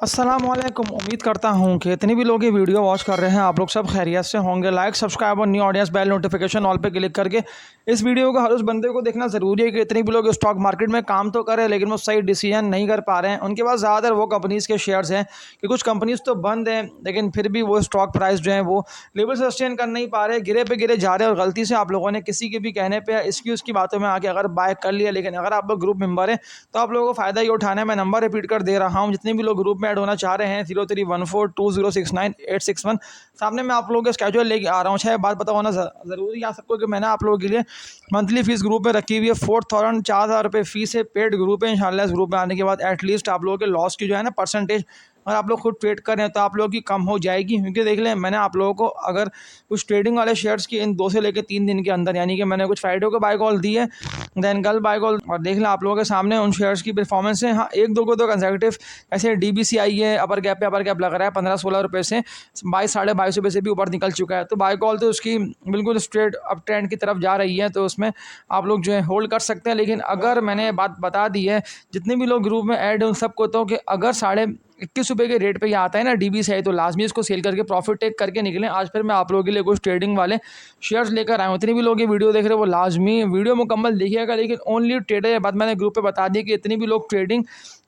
अस्सलामुअलैकुम। उम्मीद करता हूँ कि इतने भी लोग ये वीडियो वॉच कर रहे हैं आप लोग सब खैरियत से होंगे। लाइक, सब्सक्राइब और new audience bell notification all पे क्लिक करके इस वीडियो को हर उस बंदे को देखना ज़रूरी है कि इतने भी लोग स्टॉक मार्केट में काम तो करें लेकिन वो सही डिसीजन नहीं कर पा रहे हैं। उनके पास ज़्यादातर वो कंपनीज़ के शेयर्स हैं कि कुछ कंपनीज़ तो बंद हैं लेकिन फिर भी वो स्टॉक प्राइस जो है वो लेवल सस्टेन कर नहीं पा रहे, गिरे पे गिरे जा रहे हैं। और गलती से आप लोगों ने किसी के भी कहने पर इसकी उसकी बातों में आके अगर बाय कर लिया, लेकिन अगर आप लोग ग्रुप मेंबर हैं तो आप लोगों को फ़ायदा ही उठाना है। मैं नंबर रिपीट कर दे रहा हूँ, जितने भी लोग ग्रुप में ऐड होना चाह रहे हैं 03142069 सामने मैं आप लोगों के स्केड्यूल लेके आ रहा हूँ। शायद बात पता होना ज़रूरी है आप सबको कि मैंने आप लोगों के लिए मंथली फीस ग्रुप में रखी हुई है। 4,000 फीस है, पेड ग्रुप है। इंशाल्लाह इस ग्रुप में आने के बाद एटलीस्ट आप लोगों के लॉस की जो है ना परसेंटेज, अगर आप लोग खुद ट्रेड करें तो आप लोगों की कम हो जाएगी। क्योंकि देख लें, मैंने आप लोगों को अगर कुछ ट्रेडिंग वाले शेयर्स की इन 2 से लेकर 3 दिन के अंदर, यानी कि मैंने कुछ फ्राइडे को बाय कॉल दी है, देन कल बाय कॉल, और देख लें आप लोगों के सामने उन शेयर्स की परफॉर्मेंस है। हाँ, एक दो को तो कंसेक्यूटिव ऐसे DBCI है, अपर गैप पे अपर गैप लग रहा है 15-16 रुपये से 22-22.5 से भी ऊपर निकल चुका है। तो बाय कॉल तो उसकी बिल्कुल स्ट्रेट अप ट्रेंड की तरफ जा रही है, तो उसमें आप लोग जो है होल्ड कर सकते हैं। लेकिन अगर मैंने बात बता दी है जितने भी लोग ग्रुप में ऐड हैं उन सबको, तो कि अगर 21.5 के रेट पे ये आता है ना DBCI, तो लाजमी इसको सेल करके प्रॉफिट टेक करके निकलें। आज फिर मैं आप लोगों के लिए कुछ ट्रेडिंग वाले शेयर्स लेकर आया हूँ। इतने भी लोग ये वीडियो देख रहे हैं वो लाजमी वीडियो मुकम्मल देखिएगा। लेकिन ओनली ट्रेडर, ये बात मैंने ग्रुप पे बता दी कि इतने भी लोग ट्रेडिंग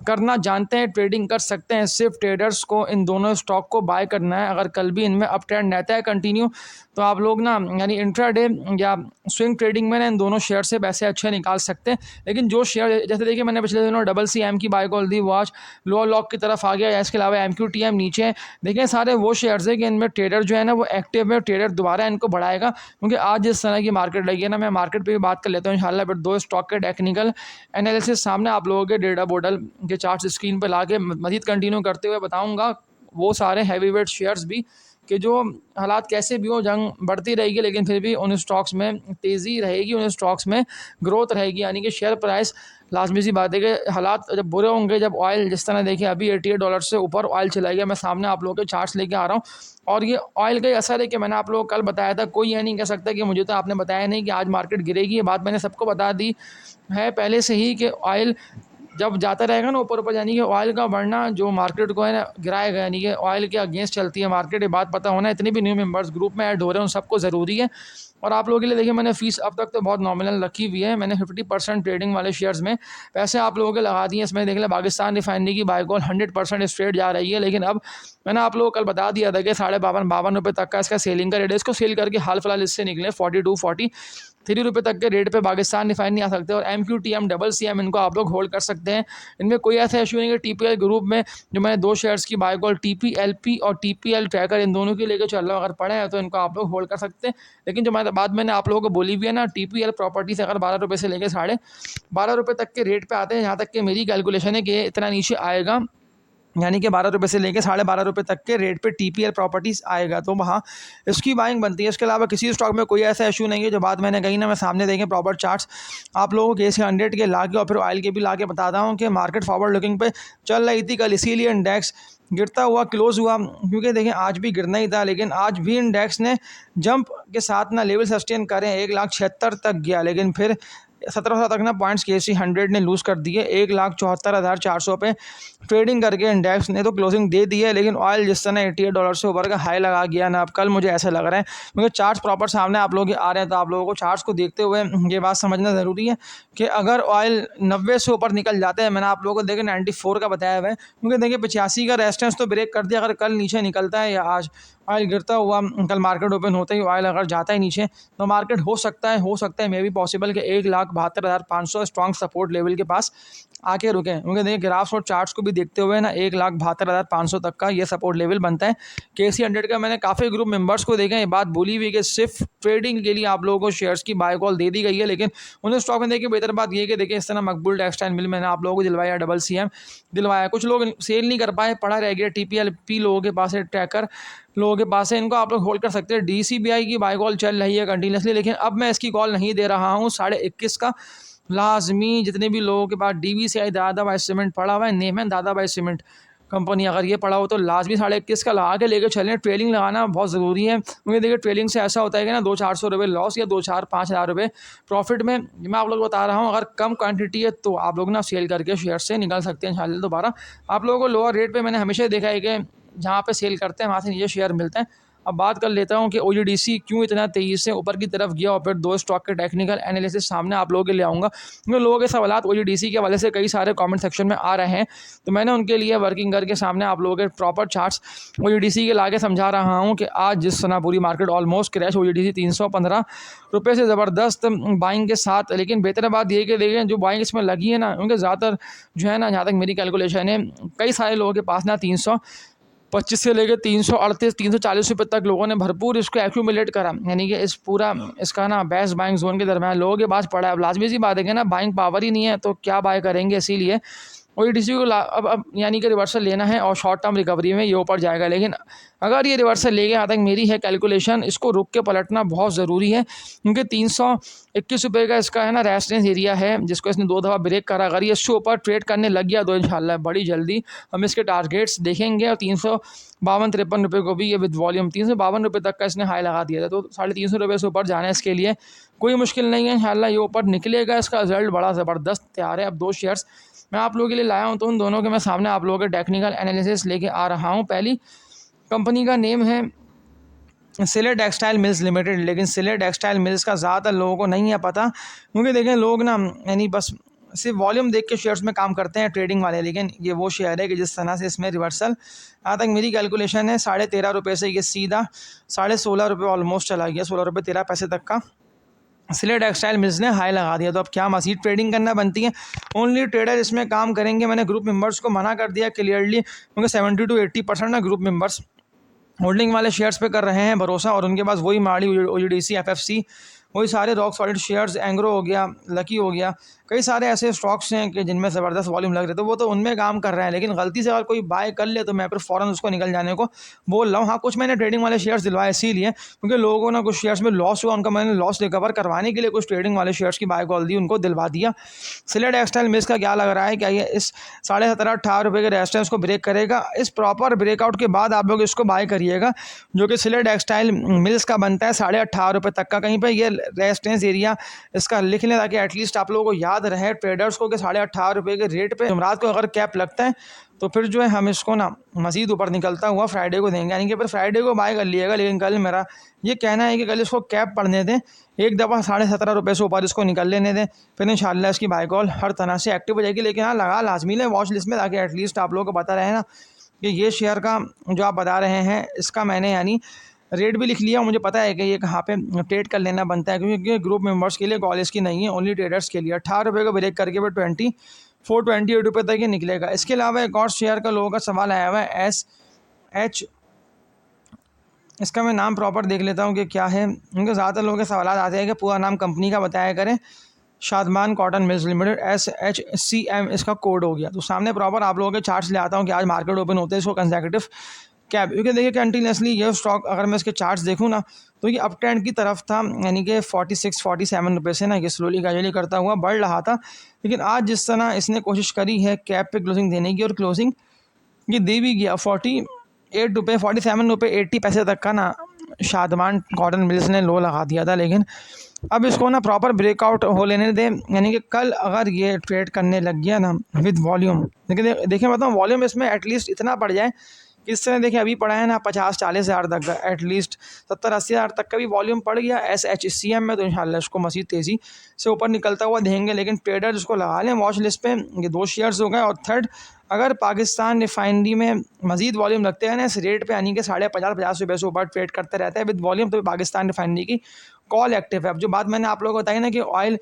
करना जानते हैं, ट्रेडिंग कर सकते हैं। सिर्फ ट्रेडर्स को इन दोनों स्टॉक को बाय करना है। अगर कल भी इनमें अप ट्रेंड रहता है कंटिन्यू, तो आप लोग ना यानी इंट्राडे या स्विंग ट्रेडिंग में ना इन दोनों शेयर से पैसे अच्छे निकाल सकते हैं। लेकिन जो शेयर, जैसे देखिए मैंने पिछले दिनों CCM की बाय कॉल दी, वो आज लोअर लॉक की तरफ आ गया। या इसके अलावा MQTM नीचे है। देखें, सारे वो शेयर्स है कि इनमें ट्रेडर जो है ना वो एक्टिव है, ट्रेडर दोबारा इनको बढ़ाएगा। क्योंकि आज जिस तरह की मार्केट लगी है ना, मैं मार्केट पे भी बात कर लेता हूँ इंशाल्लाह। बट 2 स्टॉक के टेक्निकल एनालिसिस सामने आप लोगों के डेटा बोर्डल के चार्ट स्क्रीन पर ला के मजीद कंटिन्यू करते हुए बताऊँगा। वो सारे हैवी वेट शेयर्स भी कि जो हालात कैसे भी हो, जंग बढ़ती रहेगी लेकिन फिर भी उन स्टॉक्स में तेज़ी रहेगी, उन स्टॉक्स में ग्रोथ रहेगी। यानी कि शेयर प्राइस, लाजमी सी बात है कि हालात जब बुरे होंगे, जब ऑयल जिस तरह देखिए अभी $88 से ऊपर ऑयल चला गया। मैं सामने आप लोगों के चार्ट्स लेके आ रहा हूँ, और ये ऑयल का ही असर है कि मैंने आप लोगों को कल बताया था। कोई ये नहीं कह सकता कि मुझे तो आपने बताया नहीं कि आज मार्केट गिरेगी। ये बात मैंने सबको बता दी है पहले से ही कि ऑयल जब जाता रहेगा ना ऊपर ऊपर, यानी कि ऑयल का बढ़ना जो मार्केट को है ना गिराएगा, यानी कि ऑयल के अगेंस्ट चलती है मार्केट। ये बात पता होना, इतने भी न्यू मेंबर्स ग्रुप में ऐड हो रहे हैं उन सबको ज़रूरी है। और आप लोगों के लिए देखिए, मैंने फ़ीस अब तक तो बहुत नॉमिनल रखी हुई है। मैंने 50% ट्रेडिंग वाले शेयर्स में पैसे आप लोगों के लगा दिए। इसमें देख लें, पाकिस्तान रिफाइनरी की बाय कॉल 100% स्ट्रेट जा रही है। लेकिन अब मैंने आप लोगों को कल बता दिया था कि 52 रुपये तक का इसका सेलिंग का रेट है। इसको सेल करके हाल फिलहाल इससे निकले 42-43 रुपये तक के रेट पे पाकिस्तान रिफाइनरी आ सकते हैं। और MQTM CCM इनको आप लोग होल्ड कर सकते हैं। इनमें कोई ऐसा इशू नहीं है। TPL ग्रुप में जो मैंने 2 शेयर्स की बाय कॉल TPLP और TPL ट्रैकर, इन दोनों की लेकर चल रहा हूँ। अगर पड़े हैं तो इनको आप लोग होल्ड कर सकते हैं। लेकिन जो बात मैंने आप लोगों को बोली हुई है ना, TPL प्रॉपर्टीज अगर 12 रुपये से लेकर 12.5 रुपये तक के रेट पे आते हैं, यहाँ तक कि मेरी कैलकुलेशन है कि इतना नीचे आएगा, यानी कि 12 रुपये से लेकर 12.5 रुपये तक के रेट पे TPL प्रॉपर्टीज़ आएगा, तो वहाँ इसकी बाइंग बनती है। इसके अलावा किसी स्टॉक में कोई ऐसा इशू नहीं है। जो बात मैंने कही ना, मैं सामने देखें प्रॉपर चार्ट्स आप लोगों को KC 100 के ला के और फिर ऑयल के भी ला के बताता हूँ कि मार्केट फॉरवर्ड लुकिंग पे चल रही थी कल, इसीलिए इंडेक्स गिरता हुआ क्लोज हुआ। क्योंकि देखें, आज भी गिरना ही था, लेकिन आज भी इंडेक्स ने जंप के साथ ना लेवल सस्टेन करें, 1,76,000 तक गया। लेकिन फिर 1700 तक ना पॉइंट्स KC 100 ने लूज़ कर दिए। 1,74,400 पे ट्रेडिंग करके इंडेक्स ने तो क्लोजिंग दे दी है। लेकिन ऑयल जिस तरह $88 से ऊपर का हाई लगा गया ना, अब कल मुझे ऐसा लग रहा है, क्योंकि चार्ट्स प्रॉपर सामने आप लोग आ रहे हैं, तो आप लोगों को चार्ट्स को देखते हुए ये बात समझना ज़रूरी है कि अगर ऑयल 90 से ऊपर निकल जाते हैं, मैंने आप लोगों को देखिए 94 का बताया हुआ है, क्योंकि देखिए 85 का रेजिस्टेंस तो ब्रेक कर दिया। अगर कल नीचे निकलता है या आज ऑयल गिरता हुआ, कल मार्केट ओपन होते ही ऑयल अगर जाता है नीचे, तो मार्केट हो सकता है मे भी पॉसिबल कि 1,72,500 स्ट्रॉन्ग सपोर्ट लेवल के पास आके रुके। क्योंकि देखिए ग्राफ्स और चार्ट्स को भी देखते हुए ना 1,72,500 तक का ये सपोर्ट लेवल बनता है। KC 100 का मैंने काफ़ी ग्रुप मेंबर्स को देखा, ये बात बोली हुई कि सिर्फ ट्रेडिंग के लिए आप लोगों को शेयर्स की बाय कॉल दे दी गई है। लेकिन उन्हें स्टॉक में देखिए बेहतर बात ये है कि देखिए इस तरह मकबूल टेक्सटाइल मिल मैंने आप लोगों को दिलवाया, CCM दिलवाया। कुछ लोग सेल नहीं कर पाए, पड़ा रह गया। TPLP लोगों के पास है, ट्रैकर लोगों के पास है, इनको आप लोग होल्ड कर सकते हैं। DCBI की बाय कॉल चल रही है कंटिन्यूसली, लेकिन अब मैं इसकी कॉल नहीं दे रहा हूँ। 21.5 का लाजमी जितने भी लोगों के पास DBCI दादा भाई सीमेंट पड़ा हुआ है, नेम है दादा भाई सीमेंट, कंपनी अगर ये पड़ा हो तो लाजमी 21.5 का लगा के लेके चलें। ट्रेलिंग लगाना बहुत ज़रूरी है, क्योंकि देखिए ट्रेलिंग से ऐसा होता है कि ना 200-400 रुपये लॉस या 2-4-5 हज़ार रुपये प्रॉफिट में। मैं आप लोग को बता रहा हूँ, अगर कम क्वांटिटी है तो आप लोग ना सेल करके शेयर से निकल सकते हैं इंशाल्लाह। दोबारा आप लोगों को लोअर रेट पे मैंने हमेशा देखा है कि जहाँ पे सेल करते हैं वहाँ से नीचे शेयर मिलते हैं। अब बात कर लेता हूँ कि OGDC क्यों इतना तेज़ी से ऊपर की तरफ गया, और फिर 2 स्टॉक के टेक्निकल एनालिसिस सामने आप लोगों के लिए आऊँगा, क्योंकि लोगों के सवालात OGDC के हवाले से कई सारे कमेंट सेक्शन में आ रहे हैं। तो मैंने उनके लिए वर्किंग करके सामने आप लोगों के प्रॉपर चार्ट्स OGDC के ला के समझा रहा हूँ कि आज जिस तरह पूरी मार्केट ऑलमोस्ट क्रैश, OGDC 315 रुपये से ज़बरदस्त बाइंग के साथ। लेकिन बेहतर बात ये कि देखें जो बाइंग इसमें लगी है ना, उनके ज़्यादातर जो है ना, जहाँ तक मेरी कैलकुलेशन है, कई सारे लोगों के पास ना 325 से लेकर 338 340 रुपये तक लोगों ने भरपूर इसको एक्यूमुलेट करा, यानी कि इस पूरा इसका ना बेस्ट बाइंग जोन के दरमियान लोगों के पास पड़ा है। अब लाजमी सी बात है कि ना बाइंग पावर ही नहीं है तो क्या बाय करेंगे, इसीलिए OGDC को अब यानी कि रिवर्सल लेना है और शॉर्ट टर्म रिकवरी में ये ऊपर जाएगा। लेकिन अगर ये रिवर्सल ले गया, यहाँ तक मेरी है कैलकुलेशन, इसको रुक के पलटना बहुत ज़रूरी है, क्योंकि 321 रुपये का इसका है ना रेजिस्टेंस एरिया है, जिसको इसने 2 दफ़ा ब्रेक करा। अगर ये इसके ऊपर ट्रेड करने लग गया तो इंशाल्लाह बड़ी जल्दी हम इसके टारगेट्स देखेंगे। और 352-53 रुपये को भी ये विद वॉल्यूम 352 रुपये तक का इसने हाई लगा दिया था, तो 350 रुपये से ऊपर जाना है इसके लिए कोई मुश्किल नहीं है। इंशाल्लाह ये ऊपर निकलेगा, इसका रिजल्ट बड़ा ज़बरदस्त तैयार है। अब 2 शेयर्स मैं आप लोगों के लिए लाया हूँ, तो उन दोनों के मैं सामने आप लोगों के टेक्निकल एनालिसिस लेके आ रहा हूँ। पहली कंपनी का नेम है सिले टेक्सटाइल मिल्स लिमिटेड। लेकिन सिले टेक्सटाइल मिल्स का ज़्यादातर लोगों को नहीं है पता, क्योंकि देखें लोग ना यानी बस सिर्फ वॉल्यूम देख के शेयर्स में काम करते हैं ट्रेडिंग वाले। लेकिन ये वो शेयर है कि जिस तरह से इसमें रिवर्सल, यहाँ तक मेरी कैलकुलेशन है 13.5 रुपये से ये सीधा 16.5 रुपये ऑलमोस्ट चला गया, 16 रुपये 13 पैसे तक का सिले टेक्सटाइल मिल्स ने हाई लगा दिया। तो अब क्या मज़ीद ट्रेडिंग करना बनती है? ओनली ट्रेडर इसमें काम करेंगे। मैंने ग्रुप मेंबर्स को मना कर दिया क्लियरली, क्योंकि 70 to 80% ना ग्रुप मेंबर्स होल्डिंग वाले शेयर्स पे कर रहे हैं भरोसा, और उनके पास वही माड़ी, OGDC, FFC, वही सारे रॉक सॉलिड शेयर्स, एंग्रो हो गया, लकी हो गया, कई सारे ऐसे स्टॉक्स हैं कि जिनमें ज़बरदस्त वॉल्यूम लग रहे, तो वो तो उनमें काम कर रहे हैं। लेकिन गलती से अगर कोई बाय कर ले तो मैं फिर फ़ौरन उसको निकल जाने को बोल रहा हूँ। हाँ, कुछ मैंने ट्रेडिंग वाले शेयर्स दिलवाए इसीलिए क्योंकि लोगों को ना कुछ शेयर्स में लॉस हुआ, उनका मैंने लॉस रिकवर करवाने के लिए कुछ ट्रेडिंग वाले शेयर्स की बाय कॉल दी, उनको दिलवा दिया। सिले टेक्सटाइल मिल्स का क्या लग रहा है, क्या ये इस 17.5-18 रुपये के रेजिस्टेंस को ब्रेक करेगा? इस प्रॉपर ब्रेकआउट के बाद आप लोग इसको बाय करिएगा, जो कि सिले टेक्सटाइल मिल्स का बनता है 18.5 रुपये तक का। कहीं पर ये रेजिस्टेंस एरिया इसका लिख लें, ताकि एटलीस्ट आप लोगों को याद रहे ट्रेडर्स को कि 18.5 रुपये के रेट पे जुमरात को अगर कैप लगता है तो फिर जो है हम इसको ना मज़ीद ऊपर निकलता हुआ फ्राइडे को देंगे, यानी कि फिर फ्राइडे को बाय कर लिएगा। लेकिन कल मेरा ये कहना है कि कल इसको कैप पड़ने दें, एक दफ़ा 17.5 रुपये से ऊपर इसको निकल लेने दें, फिर इंशाल्लाह इसकी बाय कॉल हर तरह से एक्टिव हो जाएगी। लेकिन हाँ, लगा लाजमी लें वॉच लिस्ट में, ताकि एटलीस्ट आप लोगों को पता रहे ना कि ये शेयर का जो आप बता रहे हैं इसका मैंने यानी रेट भी लिख लिया। मुझे पता है कि ये कहाँ पे ट्रेड कर लेना बनता है, क्योंकि ग्रुप मेंबर्स के लिए कॉलेज की नहीं है, ओनली ट्रेडर्स के लिए। 18 रुपये को ब्रेक करके फिर 24-28 रुपये तक ये निकलेगा। इसके अलावा एक और शेयर का लोगों का सवाल आया हुआ है SH, इसका मैं नाम प्रॉपर देख लेता हूँ कि क्या है, उनके ज़्यादातर लोगों के सवाल आते हैं कि पूरा नाम कंपनी का बताया करें। Shadman cotton mills limited, SHCM इसका कोड हो गया। तो सामने प्रॉपर आप लोगों के चार्ट्स ले आता हूँ कि आज मार्केट ओपन होते हैं इसको कंसेक्यूटिव कैप, क्योंकि देखिए कंटिन्यूसली ये स्टॉक अगर मैं इसके चार्ट्स देखूँ ना तो ये अप ट्रेंड की तरफ था, यानी कि 46-47 रुपये से ना ये स्लोली ग्रेजुअली करता हुआ बढ़ रहा था। लेकिन आज जिस तरह इसने कोशिश करी है कैप पे क्लोजिंग देने की, और क्लोजिंग ये दे भी गया 48 रुपये 47 रुपये 80 पैसे तक का ना शादमान कॉटन मिल्स ने लो लगा दिया था। लेकिन अब इसको ना प्रॉपर ब्रेकआउट हो लेने दें, यानी कि कल अगर ये ट्रेड करने लग गया ना विद वॉल्यूम, लेकिन देखें बताऊँ वॉल्यूम इसमें एटलीस्ट इतना पड़ जाए कि इस तरह देखिए अभी पड़ा है ना 50-40 हज़ार तक का, एटलीस्ट 70-80 हज़ार तक का भी वॉल्यूम पड़ गया SHCM में, तो इंशाल्लाह इसको मज़ीद तेज़ी से ऊपर निकलता हुआ देखेंगे। लेकिन ट्रेडर इसको लगा लें वॉच लिस्ट पे। ये 2 शेयर्स हो गए। और थर्ड, अगर पाकिस्तान रिफाइनरी में मज़ीद वॉल्यूम रखते हैं ना इस रेट पे, यानी कि 50-50 रुपये से ऊपर ट्रेड करते रहता है विद वॉल्यूम, तो पाकिस्तान रिफाइनरी की कॉल एक्टिव है। अब जो बात मैंने आप लोगों को बताई ना कि ऑयल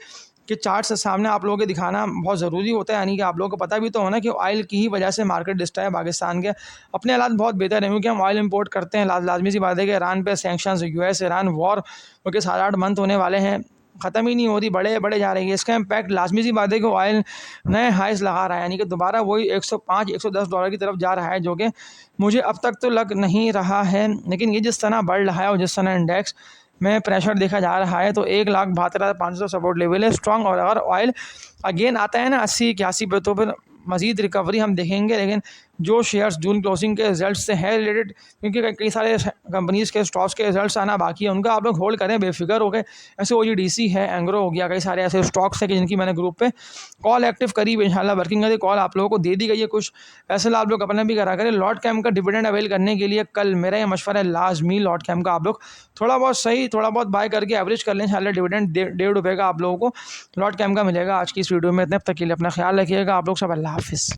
के चार्ट से सामने आप लोगों के दिखाना बहुत ज़रूरी होता है, यानी कि आप लोगों को पता भी तो होना कि ऑयल की ही वजह से मार्केट डिस्टर्ब है पाकिस्तान के। अपने हालात बहुत बेहतर है क्योंकि हम ऑयल इंपोर्ट करते हैं। लाजमी सी बात है कि ईरान पे सैंक्शंस, US ईरान वॉर, क्योंकि 7-8 मंथ होने वाले हैं, ख़त्म ही नहीं हो रही, बड़े जा रही है। इसका इम्पैक्ट लाजमी सी बात है कि ऑयल नए हाइस लगा रहा है, यानी कि दोबारा वही $105-110 की तरफ जा रहा है, जो कि मुझे अब तक तो लग नहीं रहा है। लेकिन ये जिस तरह बढ़ रहा है और जिस तरह इंडेक्स में प्रेशर देखा जा रहा है, तो 1,72,500 सपोर्ट लेवल है स्ट्रॉन्ग। और अगर ऑयल अगेन आता है ना 80-81 पे, तो फिर मज़ीद रिकवरी हम देखेंगे। लेकिन जो शेयर्स जून क्लोजिंग के रिजल्ट से है रिलेटेड, क्योंकि कई सारे कंपनीज़ के स्टॉक्स के रिजल्ट्स आना बाकी है, उनका आप लोग होल्ड करें बेफिक्र हो गए। ऐसे OGDC है, एंग्रो हो गया, कई सारे ऐसे स्टॉक्स हैं कि जिनकी मैंने ग्रुप पे कॉल एक्टिव करी हुई है। इंशाल्लाह वर्किंग है कॉल आप लोगों को दे दी गई है। कुछ फैसला आप लोग अपने भी करा करें। लॉट कैम का डिविडेंड अवेल करने के लिए कल मेरा ये मशवरा है लाजमी लॉट कैम का आप लोग थोड़ा बहुत सही थोड़ा बहुत बाय करके एवरेज कर लें। इंशाल्लाह डिविडेंड ₹1.5 का आप लोगों को लॉट कैम का मिलेगा। आज की इस वीडियो में इतने, तक के लिए अपना ख्याल रखिएगा। आप लोग सब अल्लाह हाफिज़।